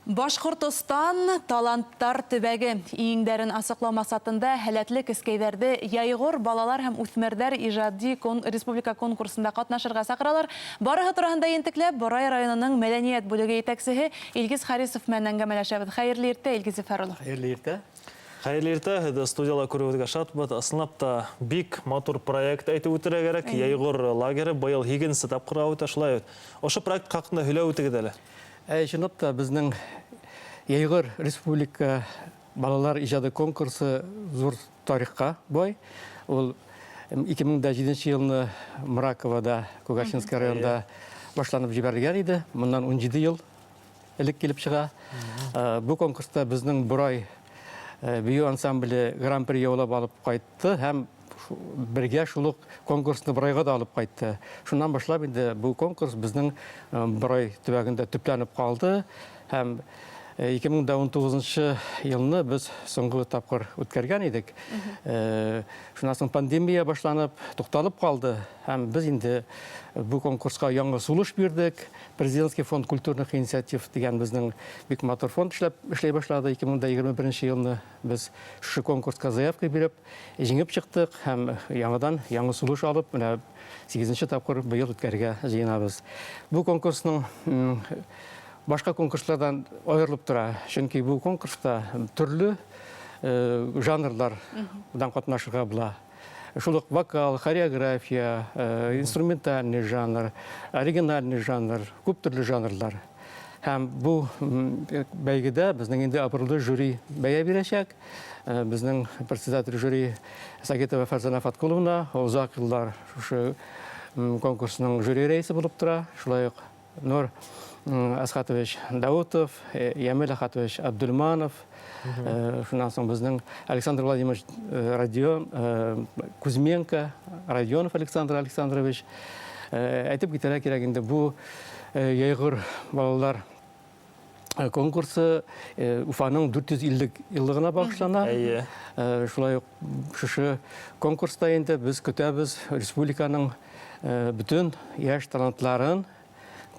Башкортостан таланттар төбәге иңдәрен асыклау максатында һәләтле кескәйҙәрҙе яйғор балалар һәм үҫмерҙәр ижади республика конкурсында ҡатнашырға саҡыралар. Барыһы тураһында ентекләп Борай районының мәдәниәт бүлеге етәксеһе Илгиз Харисов менән әңгәмәләшәбеҙ. Хәйерле иртә, Илгиз Зөфәр улы. Хәйерле иртә. Хәйерле иртә, студияла күрүегеҙгә шатбыҙ. Ысынлап та бик матур проект әйтеп үтергә кәрәк. Яйғор лагері быйыл 2-нче тапҡырға үтә, шулай. Ошо проект хаҡында һөйләп үтегеҙ әле. Чынлап та безнең Яйғор республика балалар ижады конкурсы зур тарихка бай. Ул 2007 елны Мраковада, Кугашинский районда башланып җибәрелгән иде. Моннан 17 ел элек килеп чыга. Бу конкурста безнең Борай бию ансамбле гран-при яулап алып кайтты һәм бергә шул конкурсны Борайга да алып кайтты. Шуннан башлап инде бу конкурс безнең Борай төбәгендә төпләнеп калды һәм 2019 елны без соңгы тапкыр үткәргән идек. Шуннан соң пандемия башланып, тукталып калды һәм без инде бу конкурска яңа сулыш бирдек. Президентский фонд культурных инициатив дигән безнең бик матур фонд эшләй башлады. 2021 елны без шу конкурска заявка биреп, җиңеп чыктык һәм яңадан яңа сулыш алып, менә 8-нче тапкыр быел үткәргә җыенабыз. Бу конкурсның башка конкурслардан айырылып тора. Чөнки бу конкурста төрле жанрлардан катнашырга була. Шул вокал, хореография, инструментальный жанр, оригинальный жанр, күп төрле жанрлар. Һәм бу бәйгедә безнең инде абруйлы жюри бәя бирәчәк. Безнең председатель жюри Сагитова Фарзана Фаткуловна узак еллар шушы конкурсның жюри рәисе булып тора. Шулай ук Нур Асхатович Даутов, Ямил Ахатович Абдульманов, шуннан соң безнең Александр Владимирович Кузьменко, Родионов Александр Александрович. Әйтеп китәргә кирәк инде бу Яйғор балалар конкурсы Уфаның 450 еллыгына багышлана. Шулай ук шушы конкурста инде без көтәбез республиканың бүтән яшь талантларын.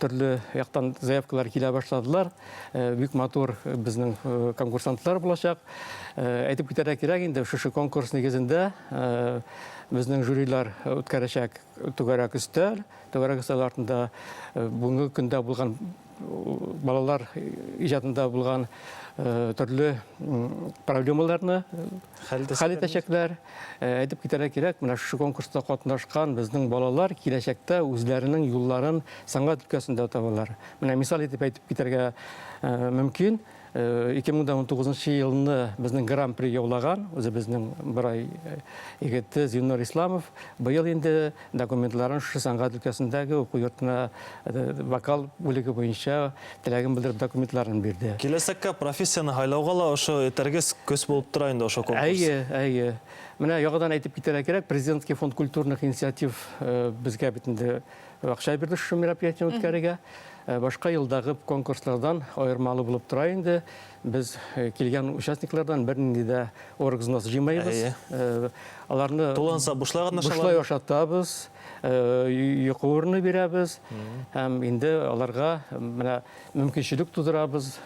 Төрле яктан заявкалар килә башладылар. Бик матур безнең конкурсантлар булачак. Әйтеп китәргә кирәк инде шушы конкурс нигезендә безнең жюрилар үткәрәчәк түгәрәк өстәл. Түгәрәк өстәл артында бүгенге көндә булган балалар иҗатында булган төрле проблемаларны хәл итәчәкләр. Әйтеп китәргә кирәк, менә шушы конкурста катнашкан безнең балалар киләчәктә үзләренең юлларын сәнгать өлкәсендә табалар. Менә мисал итеп әйтеп китәргә мөмкин. 2019 елны безнең гран-при яулаган, үзе безнең Борай егете Зиннур Исламов быел инде документларын шушы сәнгать өлкәсендәге уку йортына вокал бүлеге буенча теләген белдереп документларын бирде. Киләсәккә профессияны һайлауга ла ошо этәргез көс булып тора инде ошо конкурс. Әйе. Менә яңадан әйтеп китәргә кирәк, Президентский фонд культурных инициатив безгә бит инде акча бирде шушы мероприятие үткәрергә. Башка елдагы конкурслардан айырмалы булып тора инде. Без килгән участниклардан бернинди дә оргзнос җыймайбыз. Аларны Туланса бушлай бушлай ашатабыз, йокы урыны бирәбез. Һәм инде аларга менә мөмкинчелек тудырабыз.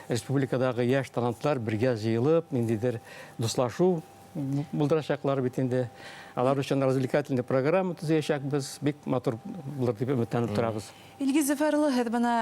Республикадагы яшь талантлар бергә җыелып, ниндидер дуслашу булдырачаклар бит инде. Алар өчен развлекательный программа төзәячәкбез. Бик матур булыр дип өметләнеп торабыз. Илгиз Зөфәр улы, һез бына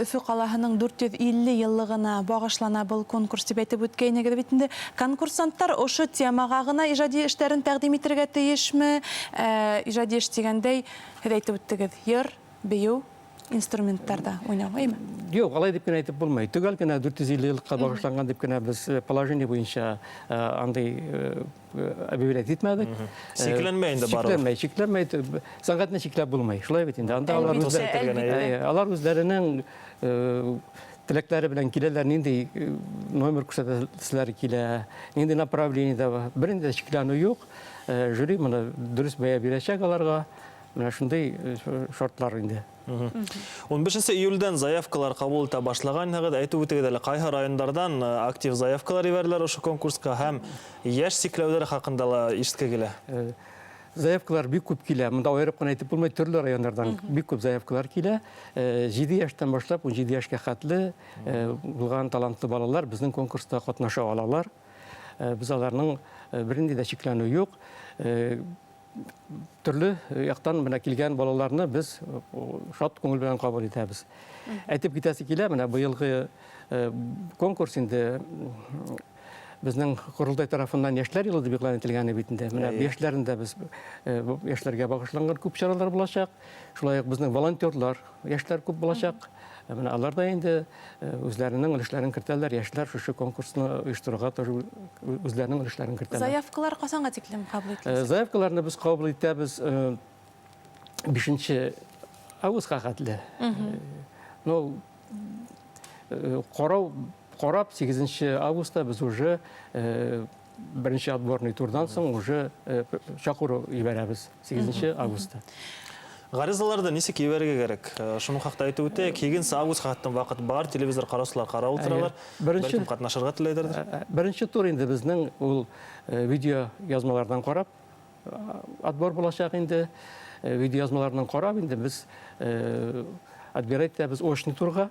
Өфө калаһының 450 еллыгына багышлана был конкурс дип әйтеп үткәнегез бит инде. Конкурсанттар ошо темага гына иҗади эшләрен тәкъдим итәргә тиешме? Иҗади эш дигәндәй, һез әйтеп үттегез, йыр, бию, инструменттарда уйнау, әйме? Юк, алай дип әйтеп булмый. Түгел генә 450 елга багышланган дип кенә без положение буенча андай объявлять итмәдек. Шикләнмәй инде барыбер. Шикләнмәй. Сәнгатьне шикләп булмый. Шулай бит инде. Анда алар үзләренең теләкләре белән киләләр, нинди номер күрсәтәселәр килә, нинди направлениедә бернинди шикләнү юк. Жюри моны дөрес бәя бирәчәк аларга. Менә шундый шартлар инде. 15 июльдән заявкалар кабул итә башлаган һәм әйтеп үтегез әле кайһы районнардан актив заявкалар ибәрделәр ошо конкурска һәм яшь сикләүләре хакында ла ишеткә килә. заявкалар бик күп килә. Монда аерып кына әйтеп булмый, төрле районнардан бик күп заявкалар килә. 7 яшьтән башлап 17 яшькә хәтле булган талантлы балалар безнең конкурста катнаша алалар. Без аларның бернинди дә чикләнү юк. Төрле яктан менә килгән балаларны без шат күңел белән кабул итәбез. Әйтеп китәсе килә, менә быелгы конкурс инде безнең Корылтай тарафыннан яшьләр елы дип игълан ителгән бит инде. Менә яшьләрендә без яшьләргә багышланган күп чаралар булачак. Шулай ук безнең волонтерлар, яшьләр күп булачак. Менә алар да инде үзләренең өлешләрен кертәләр. Яшьләр шушы конкурсны оештыруга тоже үзләренең өлешләрен кертәләр. Заявкалар касанга тиклем кабул ителә? Заявкаларны без кабул итәбез 5 августка хәтле. Ну, Кораб 8 августа без уже беренче отборный турдан соң уже чакыру ибәрәбез 8 августа. Гаризаларды нисек ебәргә кирәк? Шуны хакта әйтеп үтә, 2 августка хаттан вакыт бар, телевизор караусылар карап утыралар. Беренче катнашырга теләйдер. Беренче тур инде безнең ул видео язмалардан карап отбор булачак инде. Видео язмалардан карап инде без отбирать итәбез очный турга.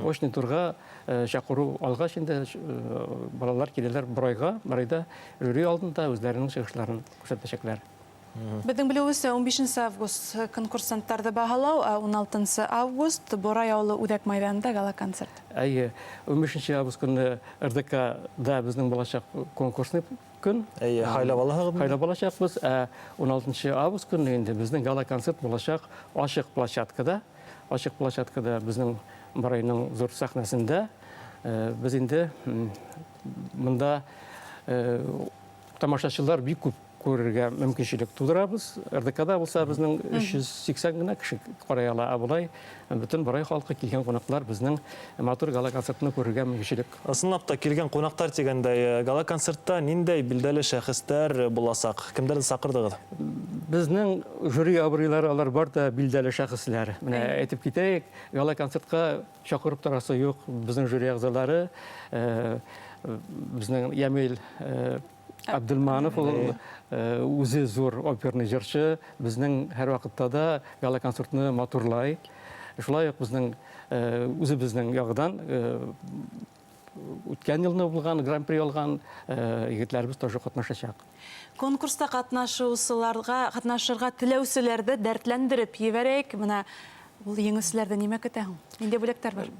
Очный турга чакыру алгач инде балалар киләләр барайда жюри алдында үзләренең чыгышларын күрсәтәчәкләр. Безнең билеүебезчә 15 август конкурсанттарды баһалау, 16 август Борай авылы Үдәк мәйданында гала-концерт. 15 август көнне РДК-да безнең булачак конкурсны көн. Хайлап алабыз. Хайлап алачакбыз. 16 август көнне инде безнең гала-концерт булачак ачык площадкада. Ачык площадкада безнең Борайның зур сәхнәсендә без инде монда тамашачылар бик күп күрергә мөмкинчелек тудырабыз. РДК-да булса безнең 380 гына кеше карый ала, булай бөтен Борай халкы килгән кунаклар безнең матур гала-концертны күрергә мөмкинчелек. Асылнап та килгән кунаклар дигәндәй, гала-концертта ниндәй билдәле шәхестәр буласак? Кемдәрне сакырдыгыз? Безнең жюри абруйлары алар бар да билдәле шәхесләр. Менә әйтеп китәйек, гала-концертка чакырып торасы юк безнең жюри әгъзалары. Безнең Ямил Абдулманов үзе зур оперный җырчы, безнең һәр вакытта да гала-концертны матурлай. Шулай ук безнең үзебезнең ягыдан үткән елны булган гран-при алган егетләребез тоже катнашачак. Конкурста катнашырга теләүчеләрне дәртләндереп ебәрәйек. Менә ул еңүчеләрдә нимә көтә һуң? Инде бүләктәр бар.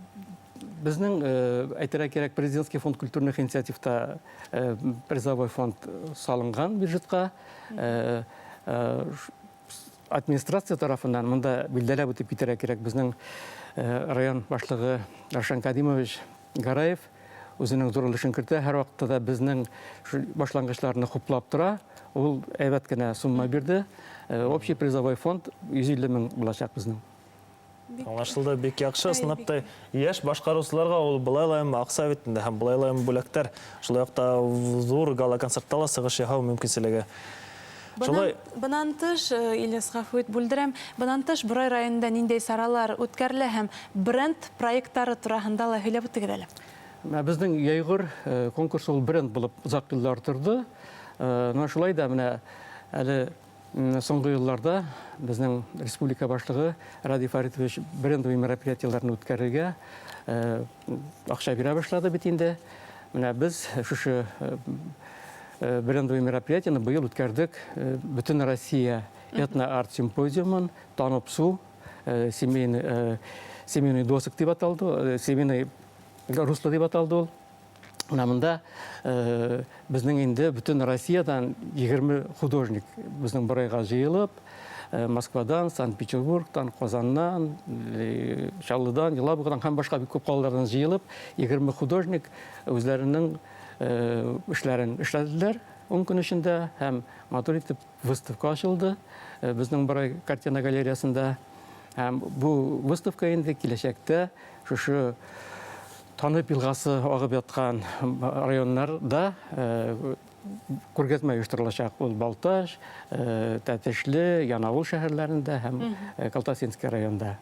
Безнең әйтергә кирәк, президентский фонд культурных инициативта призовой фонд салынган бюджетка. Администрация тарафыннан монда билдәләп үтеп китәргә кирәк. Безнең район башлыгы Рашан Кадимович Гараев үзенең зур өлешен кертә. Һәр вакытта да безнең башлангычларны хуплап тора. Ул әйбәт кенә сумма бирде. Общий призовой фонд 150 мең булачак безнең. Аңлашылды, бик яхшы. Сынапта яшь башкаручыларга ул булайлайым акса битендә һәм булайлайым бүләктәр. Шулай ук та зур гала-концерттала сыгыш яһау мөмкинчелеге. Бынан тыш, Ильяс Гафуит бүлдерәм, бынан тыш Борай районында ниндәй саралар үткәрелә һәм бренд проекттары турында ла һөйләп үтегез әле. Безнең Яйгыр конкурс ул бренд булып узак еллар торды. Шулай да менә әле соңгы елларда безнең республика башлыгы Ради Фаритович брендовый мероприятиеләрне үткәрергә акча бирә башлады бит инде. Менә біз шушы брендовый мероприятияны быел үткәрдек. Бөтен Россия этно-арт симпозиумын танып су, семейный досык дип аталды, семейный русло дип аталды ул. Монда безнең инде бөтен Россиядан 20 художник безнең Борайга җыелып, Москвадан, Санкт-Петербургтан, Казаннан, Чаллыдан, Елабугадан һәм башка бик күп калалардан җыелып, 20 художник үзләренең эшләрен эшләделәр. 10 көн эчендә һәм матур итеп выставка ачылды безнең Борай картина галереясында. Һәм бу выставка инде киләчәктә шушы Танып елгасы агып яткан районнарда күргәзмә оештырылачак. Ул Балташ, Тәтешле, Янаул шәһәрләрендә һәм Калтасинский районда.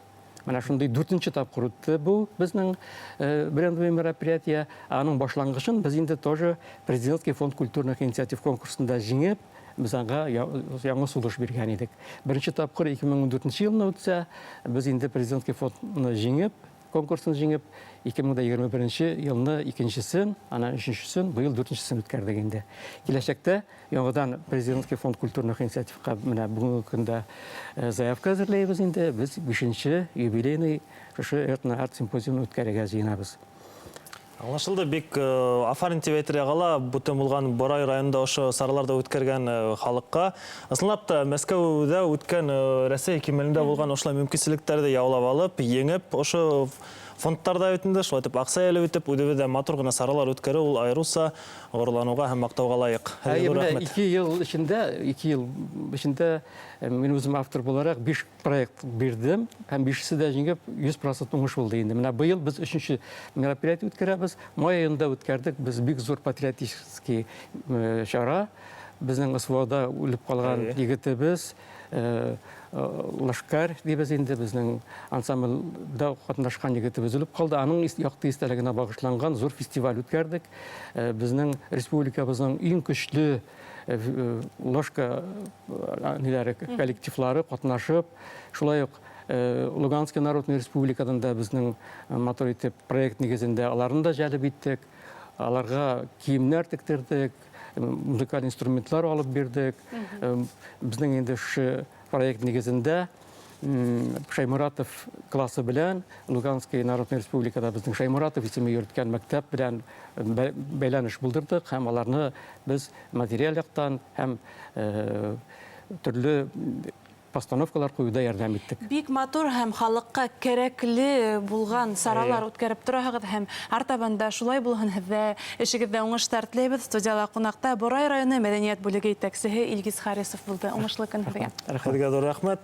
Менә шундый 4нче тапкыр үтте бу безнең брендовый мероприятие. Аның башлангычын без инде тоже президентский фонд культурных инициатив конкурсында җиңеп, біз аңға яңа сулыш берген едік. Бірінші тапқыр 2014 жылына өтсе, біз енді президентке фондны жеңіп, конкурсын жеңіп, 2021 жылны екіншісін, ана үшіншісін, бұйыл 4-шісін өткердік енді. Келешекте яңадан президентке фонд культурных инициативқа бүгінгі күнде заявка әзірлейбіз енді. Біз 5-ші юбилейный этно-арт симпозиумын өткеріге жиынабыз. Аңлашылды, бек афарин тебетіре қала, бұттен болған Борай районында ошы сараларда өткерген халыққа. Асылнапта Мәскеуде өткен Рәсей кемелінде болған ошылай мүмкіншіліктерді яулап алып, еңіп, ошы фондтарда өтінді, шылайтып ақсай әлі өтіп, өдебеде матурғына саралар өткері, ол айыруса ғорлануға һәм мақтауға лайық. 2 ел ішінде мен өзім автор боларақ 5 проект бердім, һәм 5-сі де жеңіп 100% оңыш болды енді. Мына бұйыл біз 3-ші мероприятие өткереміз. Май айында өткердік, біз бик зор патриотический шара. Біздің СВОда өліп қалған егітіміз, Лашкар дейбіз енді біздің ансамбльда қатынашқан егітіміз өліп қалды. Аның яқты естелігіне бағышланған зор фестиваль өткердік. Біздің республикабыздың ең күшлі ложка коллективлары қатынашып, шулай Луганский народный республикадан да біздің моторитеп проект негізінде аларын да жәліп еттік. Аларға киімнер тіктірдік, музыкаль инструментлар алып бердік. Біздің енді проект негізінде Шаймуратов классы білән, Луганский народный республикада біздің Шаймуратов есімі өрткен мәктәп білән бәйләніш бұлдырдық, һәм аларны біз материал яқтан, һәм түрлі постановкалар қойуда ярдәм еттік. Бик матур һәм халыққа керекле булган саралар үткәреп торағыз һәм артабанда шулай булһын һеҙҙә эшегеҙҙә уңыштар теләйбеҙ. Студияла ҡунаҡта Борай районы мәҙәниәт бүлеге етәксеһе Илгиз Харисов булды. Уңышлы көн һеҙгә. Һеҙгә ҙур рәхмәт.